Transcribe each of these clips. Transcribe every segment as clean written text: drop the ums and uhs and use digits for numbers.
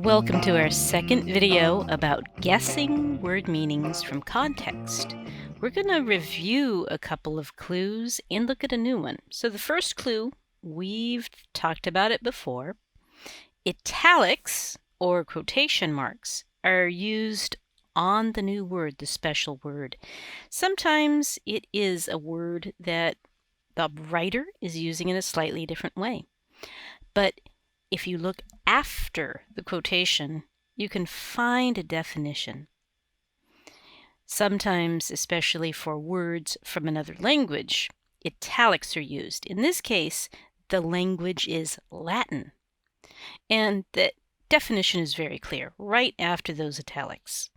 Welcome to our second video about guessing word meanings from context. We're going to review a couple of clues and look at a new one. So the first clue, we've talked about it before. Italics, or quotation marks, are used on the new word, the special word. Sometimes it is a word that the writer is using in a slightly different way. But if you look after the quotation, you can find a definition. Sometimes, especially for words from another language, italics are used. In this case, the language is Latin. And the definition is very clear, right after those italics.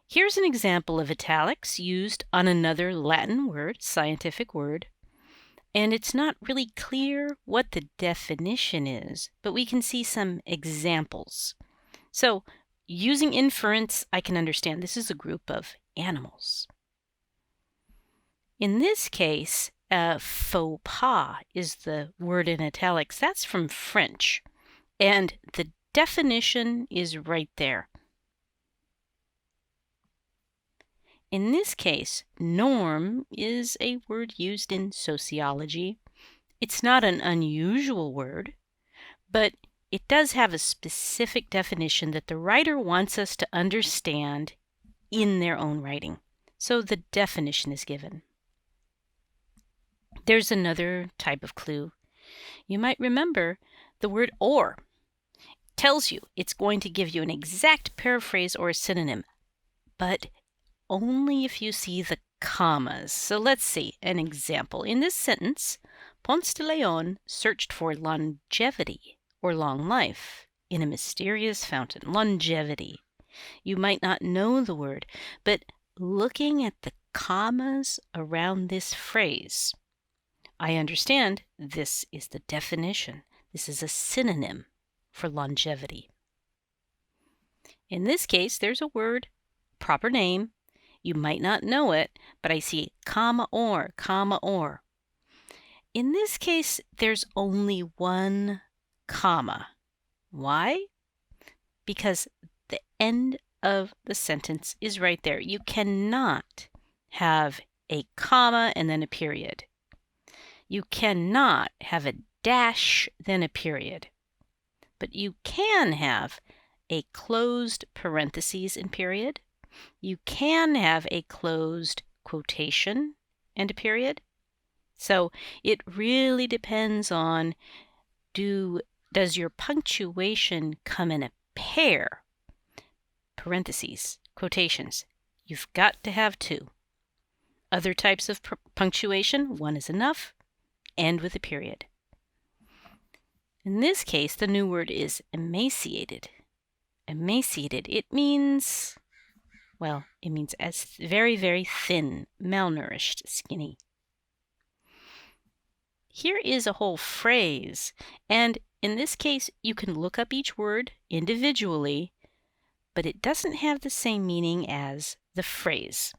Here's an example of italics used on another Latin word, scientific word. And it's not really clear what the definition is, but we can see some examples. So, using inference, I can understand this is a group of animals. In this case, faux pas is the word in italics. That's from French. And the definition is right there. In this case, norm is a word used in sociology. It's not an unusual word, but it does have a specific definition that the writer wants us to understand in their own writing. So the definition is given. There's another type of clue. You might remember the word or. It tells you it's going to give you an exact paraphrase or a synonym, but only if you see the commas. So let's see an example. In this sentence, Ponce de Leon searched for longevity or long life in a mysterious fountain. Longevity. You might not know the word, but looking at the commas around this phrase, I understand this is the definition. This is a synonym for longevity. In this case, there's a word, proper name. You might not know it, but I see comma or, comma or. In this case, there's only one comma. Why? Because the end of the sentence is right there. You cannot have a comma and then a period. You cannot have a dash, then a period. But you can have a closed parentheses and period. You can have a closed quotation and a period. So it really depends on does your punctuation come in a pair? Parentheses, quotations. You've got to have two. Other types of punctuation, one is enough, end with a period. In this case, the new word is emaciated. Emaciated, it means as very, very thin, malnourished, skinny. Here is a whole phrase, and in this case, you can look up each word individually, but it doesn't have the same meaning as the phrase.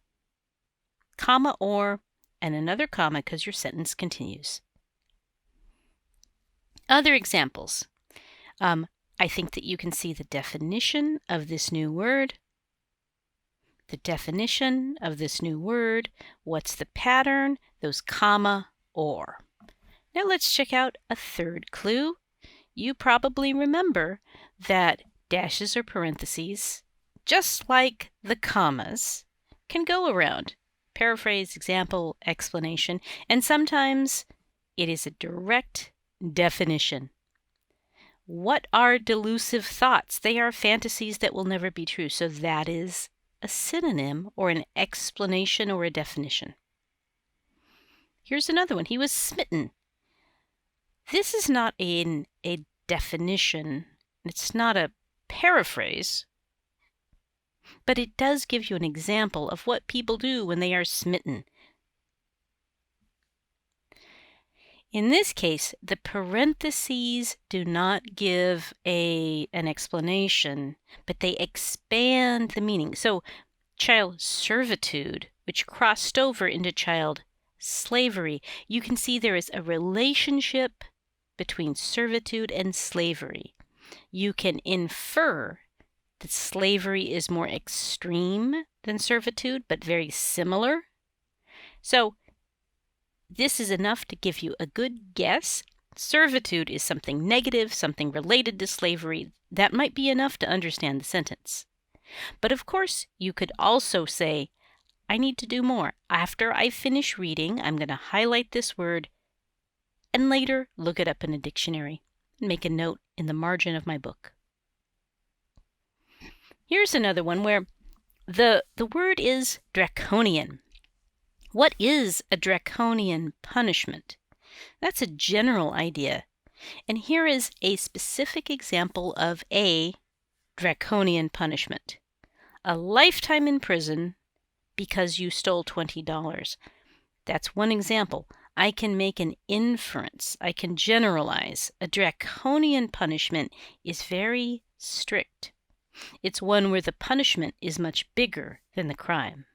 Comma or, and another comma because your sentence continues. Other examples. I think that you can see the definition of this new word. The definition of this new word, what's the pattern, those comma, or. Now let's check out a third clue. You probably remember that dashes or parentheses, just like the commas, can go around. Paraphrase, example, explanation, and sometimes it is a direct definition. What are delusive thoughts? They are fantasies that will never be true. So that is a synonym or an explanation or a definition. Here's another one. He was smitten. This is not a definition. It's not a paraphrase, but it does give you an example of what people do when they are smitten. In this case, the parentheses do not give an explanation, but they expand the meaning. So, child servitude, which crossed over into child slavery, you can see there is a relationship between servitude and slavery. You can infer that slavery is more extreme than servitude, but very similar. So this is enough to give you a good guess. Servitude is something negative, something related to slavery. That might be enough to understand the sentence. But of course, you could also say, I need to do more. After I finish reading, I'm going to highlight this word and later look it up in a dictionary and make a note in the margin of my book. Here's another one where the word is draconian. What is a draconian punishment? That's a general idea. And here is a specific example of a draconian punishment. A lifetime in prison because you stole $20. That's one example. I can make an inference. I can generalize. A draconian punishment is very strict. It's one where the punishment is much bigger than the crime.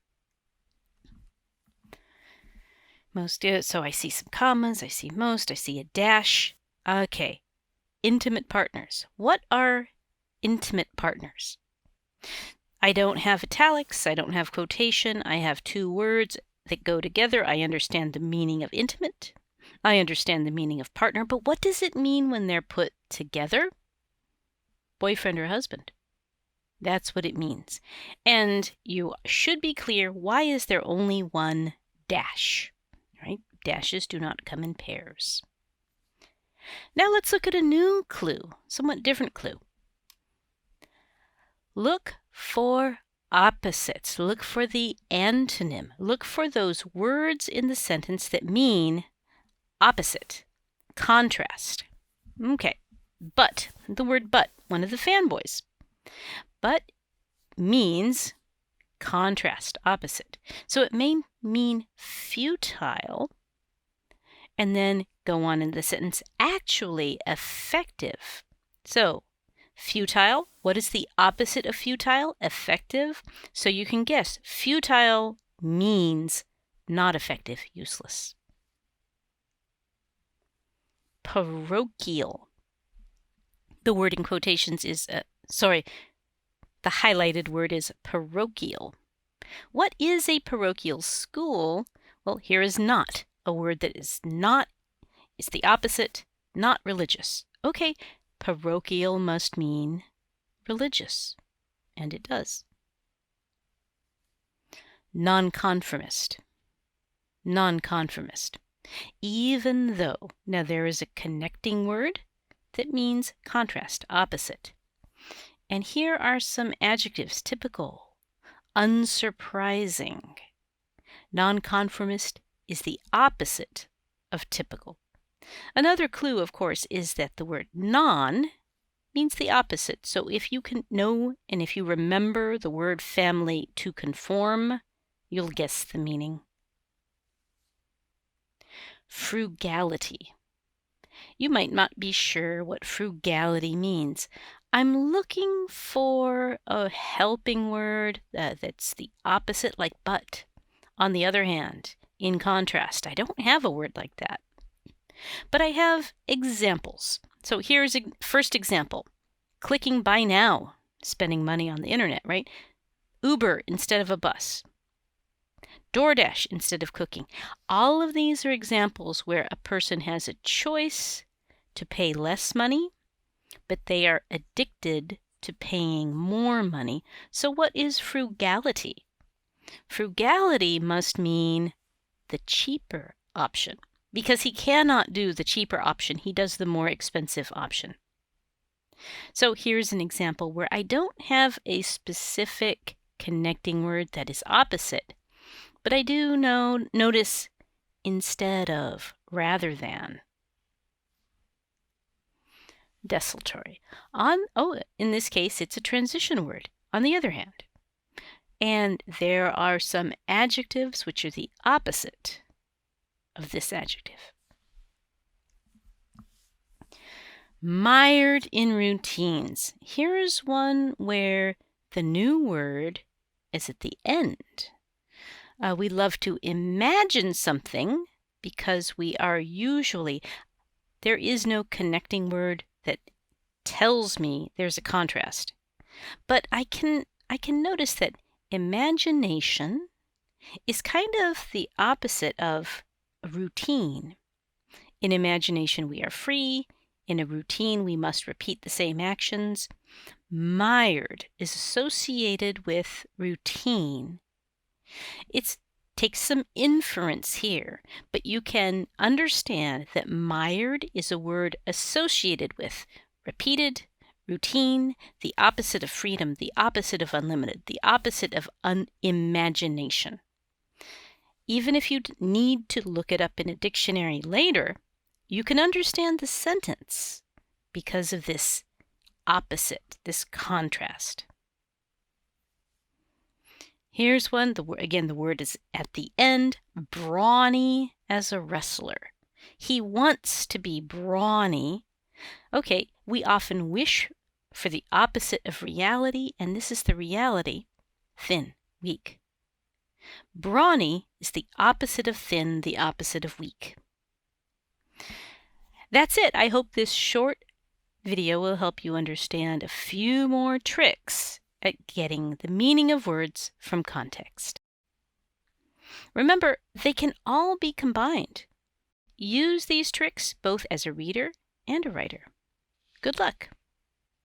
So I see some commas, I see most, I see a dash. Okay, intimate partners. What are intimate partners? I don't have italics, I don't have quotation, I have two words that go together. I understand the meaning of intimate, I understand the meaning of partner, but what does it mean when they're put together? Boyfriend or husband. That's what it means. And you should be clear, why is there only one dash? Right? Dashes do not come in pairs. Now let's look at a new clue, somewhat different clue. Look for opposites. Look for the antonym. Look for those words in the sentence that mean opposite, contrast. Okay, but, the word but, one of the fanboys. But means contrast, opposite. So it may mean futile, and then go on in the sentence, actually effective. So futile, what is the opposite of futile? Effective. So you can guess, futile means not effective, useless. Parochial. The word in quotations is, the highlighted word is parochial. What is a parochial school? Well, here is not, a word that is not, it's the opposite, not religious. Okay, parochial must mean religious, and it does. Nonconformist. Nonconformist. Even though, now there is a connecting word that means contrast, opposite. And here are some adjectives: typical, unsurprising. Nonconformist is the opposite of typical. Another clue, of course, is that the word non means the opposite. So if you can know and if you remember the word family to conform, you'll guess the meaning. Frugality. You might not be sure what frugality means. I'm looking for a helping word that's the opposite, like but. On the other hand, in contrast, I don't have a word like that. But I have examples. So here's a first example. Clicking buy now, spending money on the internet, right? Uber instead of a bus. DoorDash instead of cooking. All of these are examples where a person has a choice to pay less money, but they are addicted to paying more money. So what is frugality? Frugality must mean the cheaper option, because he cannot do the cheaper option. He does the more expensive option. So here's an example where I don't have a specific connecting word that is opposite, but I do notice instead of, rather than. Desultory. In this case, it's a transition word, on the other hand. And there are some adjectives which are the opposite of this adjective. Mired in routines. Here's one where the new word is at the end. We love to imagine something because we are usually, there is no connecting word that tells me there's a contrast. But I can notice that imagination is kind of the opposite of routine. In imagination, we are free. In a routine, we must repeat the same actions. Mired is associated with routine. It takes some inference here, but you can understand that mired is a word associated with repeated, routine, the opposite of freedom, the opposite of unlimited, the opposite of unimagination. Even if you need to look it up in a dictionary later, you can understand the sentence because of this opposite, this contrast. Here's one. Again, the word is at the end. Brawny as a wrestler. He wants to be brawny. Okay, we often wish for the opposite of reality, and this is the reality. Thin, weak. Brawny is the opposite of thin, the opposite of weak. That's it. I hope this short video will help you understand a few more tricks at getting the meaning of words from context. Remember, they can all be combined. Use these tricks both as a reader and a writer. Good luck!